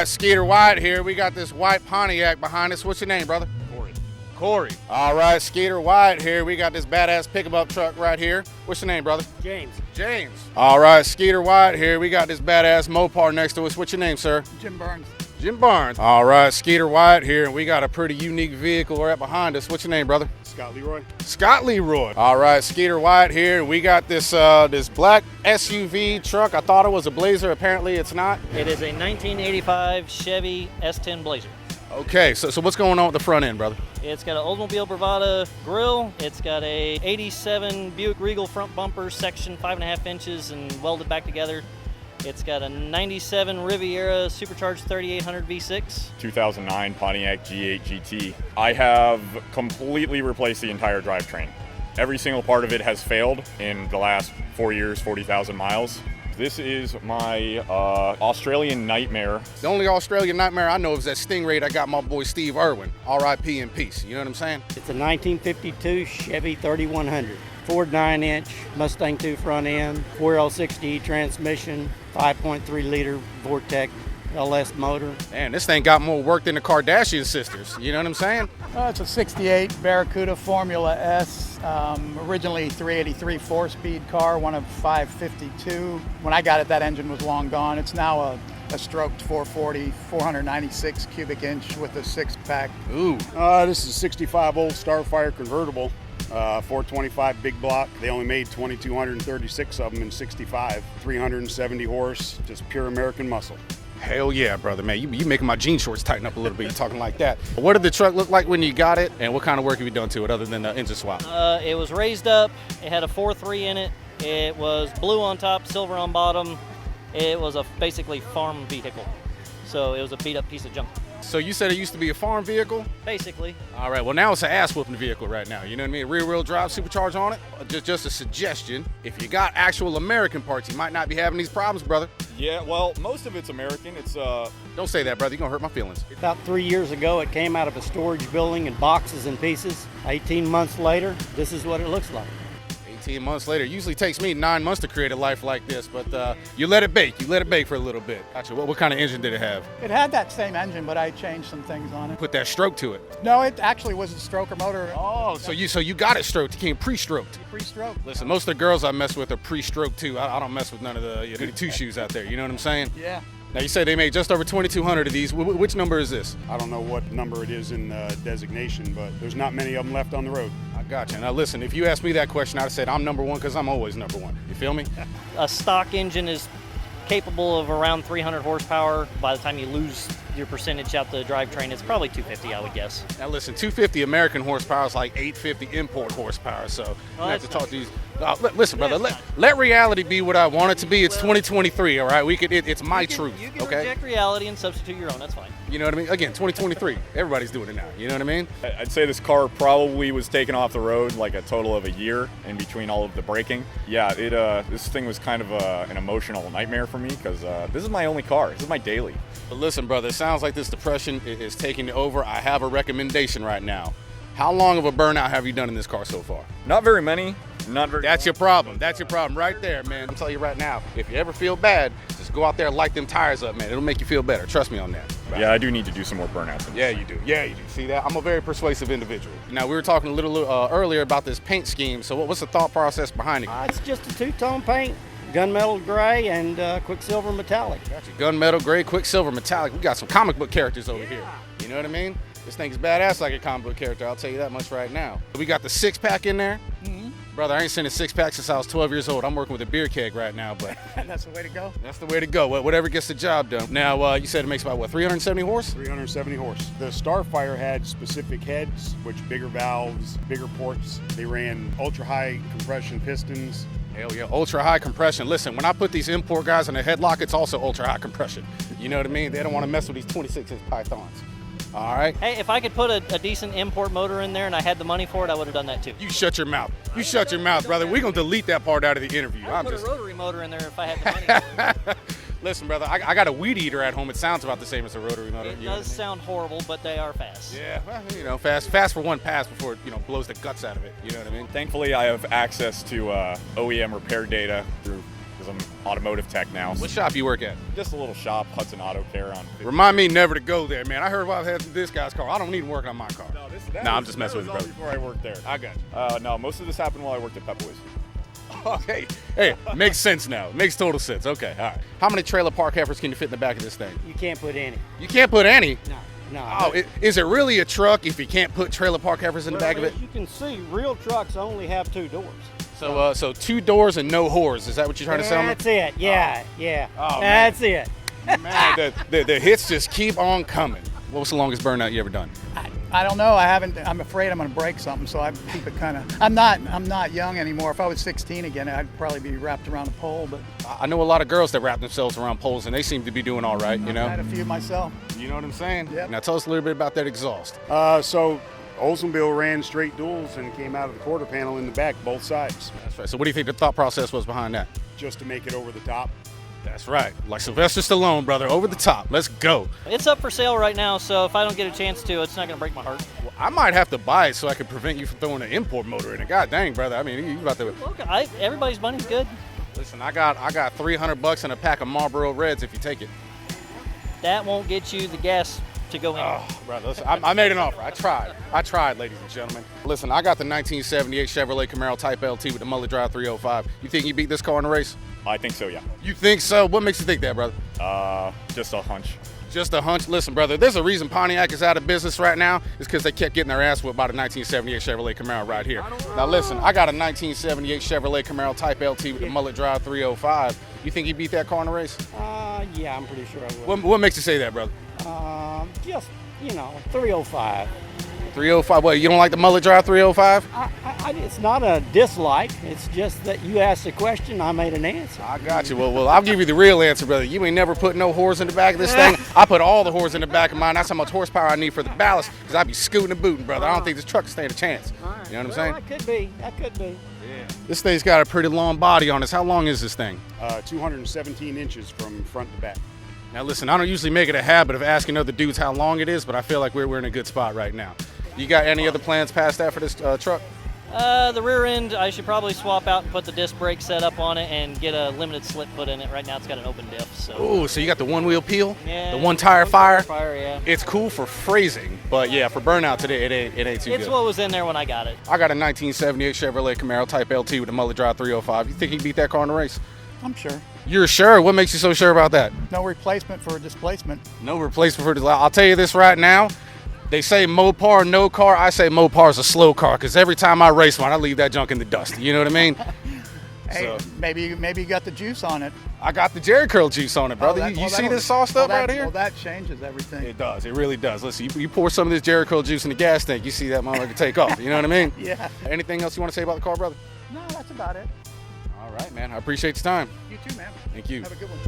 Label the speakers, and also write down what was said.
Speaker 1: right, Skeeter Wyatt here. We got this white Pontiac behind us. What's your name, brother? Corey. All right, Skeeter Wyatt here. We got this badass pickup truck right here. What's your name, brother?
Speaker 2: James.
Speaker 1: James. All right, Skeeter Wyatt here. We got this badass Mopar next to us. What's your name, sir?
Speaker 2: Jim Barnes.
Speaker 1: Jim Barnes. All right, Skeeter Wyatt here, and we got a pretty unique vehicle right behind us. What's your name, brother?
Speaker 3: Scott Leroy.
Speaker 1: Scott Leroy. All right, Skeeter Wyatt here, and we got this this black SUV truck. I thought it was a Blazer. Apparently, it's not.
Speaker 4: It is a 1985 Chevy S10 Blazer.
Speaker 1: Okay, so what's going on with the front end, brother?
Speaker 4: It's got an Oldsmobile Bravada grille. It's got a 87 Buick Regal front bumper section, 5.5 inches and welded back together. It's got a 97 Riviera supercharged 3800 V6.
Speaker 5: 2009 Pontiac G8 GT. I have completely replaced the entire drivetrain. Every single part of it has failed in the last 4 years, 40,000 miles. This is my Australian nightmare.
Speaker 1: The only Australian nightmare I know is that Stingray I got my boy Steve Irwin. R.I.P. in peace. You know what I'm saying?
Speaker 2: It's a 1952 Chevy 3100. Ford 9-inch, Mustang 2 front end, 4L60 transmission, 5.3 liter Vortec LS motor.
Speaker 1: Man, this thing got more work than the Kardashian sisters. You know what I'm saying?
Speaker 6: It's a 68 Barracuda Formula S, originally 383 4-speed car, one of 552. When I got it, that engine was long gone. It's now a stroked 440, 496 cubic inch with a six-pack.
Speaker 1: Ooh.
Speaker 3: This is a 65 old Starfire convertible, 425 big block. They only made 2,236 of them in 65. 370 horse, just pure American muscle.
Speaker 1: Hell yeah, brother, man. You making my jean shorts tighten up a little bit. You talking like that. What did the truck look like when you got it, and what kind of work have you done to it other than the engine swap?
Speaker 4: It was raised up. It had a 4.3 in it. It was blue on top, silver on bottom. It was a basically farm vehicle. So it was a beat up piece of junk.
Speaker 1: So you said it used to be a farm vehicle?
Speaker 4: Basically.
Speaker 1: All right, well now it's an ass whooping vehicle right now. You know what I mean? Rear wheel drive, supercharged on it. Just a suggestion. If you got actual American parts, you might not be having these problems, brother.
Speaker 5: Yeah, well, most of it's American. It's
Speaker 1: Don't say that, brother. You're gonna hurt my feelings.
Speaker 2: About 3 years ago, it came out of a storage building in boxes and pieces. 18 months later, this is what it looks like.
Speaker 1: 18 months later. Usually takes me 9 months to create a life like this, but you let it bake. You let it bake for a little bit. Gotcha. What kind of engine did it have?
Speaker 6: It had that same engine, but I changed some things on it.
Speaker 1: Put that stroke to it.
Speaker 6: No, it actually was a stroker motor.
Speaker 1: Oh, so you got it stroked. You came pre-stroked.
Speaker 6: Pre-stroke.
Speaker 1: Listen, most of the girls I mess with are pre-stroked too. I don't mess with none of the goody two shoes out there. You know what I'm saying?
Speaker 6: Yeah.
Speaker 1: Now you said they made just over 2,200 of these. Which number is this?
Speaker 3: I don't know what number it is in designation, but there's not many of them left on the road.
Speaker 1: I got you. Now listen, if you asked me that question, I'd have said I'm number one because I'm always number one. You feel me?
Speaker 4: A stock engine is capable of around 300 horsepower. By the time you lose your percentage out the drivetrain, it's probably 250, I would guess.
Speaker 1: Now listen, 250 American horsepower is like 850 import horsepower. So I have to talk to these. Listen, brother, let reality be what I want it to be. It's 2023, all right? It's my truth,
Speaker 4: You can
Speaker 1: okay?
Speaker 4: reject reality and substitute your own. That's fine.
Speaker 1: You know what I mean? Again, 2023. Everybody's doing it now. You know what I mean?
Speaker 5: I'd say this car probably was taken off the road like a total of a year in between all of the braking. Yeah, this thing was kind of an emotional nightmare for me because this is my only car. This is my daily.
Speaker 1: But listen, brother, it sounds like this depression is taking it over. I have a recommendation right now. How long of a burnout have you done in this car so far?
Speaker 5: Not very many. Not very.
Speaker 1: That's your problem. That's your problem right there, man. I'm telling you right now, if you ever feel bad, just go out there and light them tires up, man. It'll make you feel better. Trust me on that.
Speaker 5: Yeah, I do need to do some more burnouts.
Speaker 1: Yeah, you do. Yeah, you do. See that? I'm a very persuasive individual. Now, we were talking a little earlier about this paint scheme. So what's the thought process behind it?
Speaker 2: It's just a two-tone paint, gunmetal gray and quicksilver metallic.
Speaker 1: Gotcha. Gunmetal gray, quicksilver metallic. We got some comic book characters over here. You know what I mean? This thing's badass like a comic book character. I'll tell you that much right now. We got the six-pack in there.
Speaker 6: Mm-hmm.
Speaker 1: Brother, I ain't seen a six-pack since I was 12 years old. I'm working with a beer keg right now, but
Speaker 6: That's the way to go.
Speaker 1: that's the way to go. Whatever gets the job done. Now, you said it makes about, what, 370 horse?
Speaker 3: 370 horse. The Starfire had specific heads, which bigger valves, bigger ports. They ran ultra-high compression pistons.
Speaker 1: Hell yeah, ultra-high compression. Listen, when I put these import guys in a headlock, it's also ultra-high compression. You know what I mean? They don't want to mess with these 26-inch pythons. All right?
Speaker 4: Hey, if I could put a decent import motor in there and I had the money for it, I would have done that too.
Speaker 1: You shut your mouth. You shut your mouth, brother. We're going to delete that part out of the interview.
Speaker 4: I would put a rotary motor in there if I had the money for it.
Speaker 1: Listen, brother, I got a weed eater at home. It sounds about the same as a rotary motor.
Speaker 4: It does sound horrible, but they are fast.
Speaker 1: Yeah, well, you know, fast for one pass before it, blows the guts out of it. You know what I mean?
Speaker 5: Thankfully, I have access to OEM repair data through because I'm automotive tech now.
Speaker 1: What shop you work at?
Speaker 5: Just a little shop, Hudson Auto Care on.
Speaker 1: Remind me never to go there, man. I heard about this guy's car. I don't need working on my car.
Speaker 5: No,
Speaker 1: I'm just messing with you, brother.
Speaker 5: Before I worked there.
Speaker 1: I got you.
Speaker 5: No, most of this happened while I worked at Pep Boys.
Speaker 1: Okay. Hey, makes sense now. Makes total sense. Okay, all right. How many trailer park heifers can you fit in the back of this thing?
Speaker 2: You can't put any.
Speaker 1: You can't put any?
Speaker 2: No.
Speaker 1: Oh, is it really a truck if you can't put trailer park heifers in the back of it?
Speaker 2: You can see, real trucks only have 2 doors.
Speaker 1: So 2 doors and no whores. Is that what you're trying to sell me?
Speaker 2: That's it. Yeah, yeah.
Speaker 1: Oh,
Speaker 2: That's it.
Speaker 1: Man, the hits just keep on coming. What was the longest burnout you ever done?
Speaker 6: I don't know. I'm afraid I'm going to break something, so I keep it kind of. I'm not young anymore. If I was 16 again, I'd probably be wrapped around a pole. But
Speaker 1: I know a lot of girls that wrap themselves around poles, and they seem to be doing all right. You know.
Speaker 6: I had a few myself.
Speaker 1: You know what I'm saying?
Speaker 6: Yep.
Speaker 1: Now tell us a little bit about that exhaust.
Speaker 3: So Oldsmobile ran straight duals and came out of the quarter panel in the back, both sides,
Speaker 1: That's right. So what do you think the thought process was behind that?
Speaker 3: just to make it over the top.
Speaker 1: That's right. Like Sylvester Stallone, brother, over the top. Let's go.
Speaker 4: It's up for sale right now, so if I don't get a chance to, it's not going to break my heart.
Speaker 1: Well, I might have to buy it so I can prevent you from throwing an import motor in it. God dang, brother. I mean, you about to.
Speaker 4: Look, everybody's money's good.
Speaker 1: Listen, I got $300 and a pack of Marlboro Reds if you take it.
Speaker 4: That won't get you the gas to go in.
Speaker 1: Oh, brother, listen, I made an offer. I tried, ladies and gentlemen. Listen, I got the 1978 Chevrolet Camaro Type LT with the Mullet Drive 305. You think you beat this car in the race?
Speaker 5: I think so, yeah.
Speaker 1: You think so? What makes you think that, brother?
Speaker 5: Just a hunch.
Speaker 1: Just a hunch. Listen, brother, there's a reason Pontiac is out of business right now. It's because they kept getting their ass whipped by the 1978 Chevrolet Camaro right here. Now, listen, I got a 1978 Chevrolet Camaro Type LT with the Mullet Drive 305. You think you beat that car in the race?
Speaker 2: Yeah, I'm pretty sure I will.
Speaker 1: What makes you say that, brother?
Speaker 2: Just, 305.
Speaker 1: 305. What, you don't like the Mullet Drive 305?
Speaker 2: It's not a dislike. It's just that you asked a question, I made an answer.
Speaker 1: I got you. Well, I'll give you the real answer, brother. You ain't never put no whores in the back of this thing. I put all the whores in the back of mine. That's how much horsepower I need for the ballast, because I be scooting and booting, brother. I don't think this truck can stand a chance. You know what I'm saying?
Speaker 2: That could be.
Speaker 1: Yeah. This thing's got a pretty long body on it. How long is this thing?
Speaker 3: 217 inches from front to back.
Speaker 1: Now, listen, I don't usually make it a habit of asking other dudes how long it is, but I feel like we're in a good spot right now. You got any other plans past that for this truck?
Speaker 4: The rear end, I should probably swap out and put the disc brake set up on it and get a limited slip put in it. Right now it's got an open diff. So.
Speaker 1: Ooh, so you got the one-wheel peel?
Speaker 4: Yeah.
Speaker 1: The one-tire fire?
Speaker 4: Yeah.
Speaker 1: It's cool for phrasing, but yeah, for burnout today, it ain't too good.
Speaker 4: It's what was in there when I got it.
Speaker 1: I got a 1978 Chevrolet Camaro Type LT with a Mullet Drive 305. You think you beat that car in the race?
Speaker 6: I'm sure.
Speaker 1: You're sure? What makes you so sure about that?
Speaker 6: No replacement for displacement.
Speaker 1: No replacement for this. I'll tell you this right now. They say Mopar, no car. I say Mopar's a slow car, because every time I race one, I leave that junk in the dust. You know what I mean?
Speaker 6: Hey, maybe you got the juice on it.
Speaker 1: I got the Jerry Curl juice on it, brother. You see this sauced up right here?
Speaker 6: Well, that changes everything.
Speaker 1: It does. It really does. Listen, you pour some of this Jerry Curl juice in the gas tank, you see that motherfucker take off. You know what I mean?
Speaker 6: Yeah.
Speaker 1: Anything else you want to say about the car, brother?
Speaker 6: No, that's about it.
Speaker 1: All right, man. I appreciate the time.
Speaker 6: You too, man.
Speaker 1: Thank you.
Speaker 6: Have a good one.